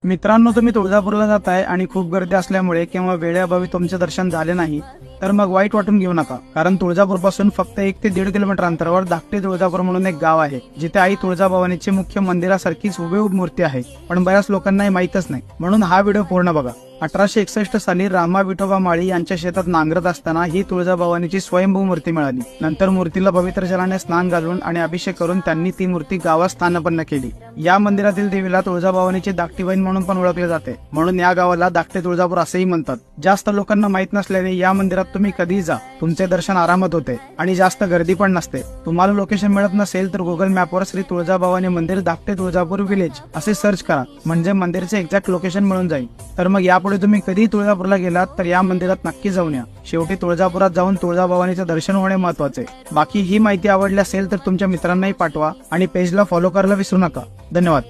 मित्रांनो, तुम्ही तुळजापूरला जाताय आणि खूप गर्दी असल्यामुळे किंवा वेळेअभावी तुमचे दर्शन झाले नाही तर मग वाईट वाटून घेऊ नका, कारण तुळजापूर पासून फक्त 1 ते 1.5 किलोमीटर अंतरावर धाकटे तुळजापूर म्हणून एक गाव आहे, जिथे आई तुळजाभवानीची मुख्य मंदिरासारखीच हुबेहूब मूर्ती आहे. पण बऱ्याच लोकांना माहीतच नाही, म्हणून हा व्हिडिओ पूर्ण बघा. 1861 साली रामा विठोबा माळी यांच्या शेतात नांगरत असताना ही तुळजाभवानीची स्वयंभू मूर्ती मिळाली. नंतर मूर्तीला पवित्र जलाने स्नान घालून आणि अभिषेक करून त्यांनी ती मूर्ती गावात स्थानापन्न केली. या मंदिरातील देवीला तुळजाभवानीची धाकटी बहीण म्हणून पण ओळखले जाते, म्हणून या गावाला धाकटे तुळजापूर असेही म्हणतात. जास्त लोकांना माहित नसल्याने या मंदिरात तुम्ही कधीही जा, तुमचे दर्शन आरामात होते आणि जास्त गर्दी पण नसते. तुम्हाला लोकेशन मिळत नसेल तर गुगल मॅपवर श्री तुळजाभवानी मंदिर धाकटे तुळजापूर विलेज असे सर्च करा, म्हणजे मंदिरचे एक्झॅक्ट लोकेशन मिळून जाईल. तर मग यापुढे तुम्ही कधी तुळजापूरला गेलात तर या मंदिरात नक्की जाऊन या. शेवटी तुळजापुरात जाऊन तुळजाभवानीचे दर्शन होणे महत्वाचे. बाकी ही माहिती आवडली असेल तर तुमच्या मित्रांनाही पाठवा आणि पेजला फॉलो करायला विसरू नका. धन्यवाद.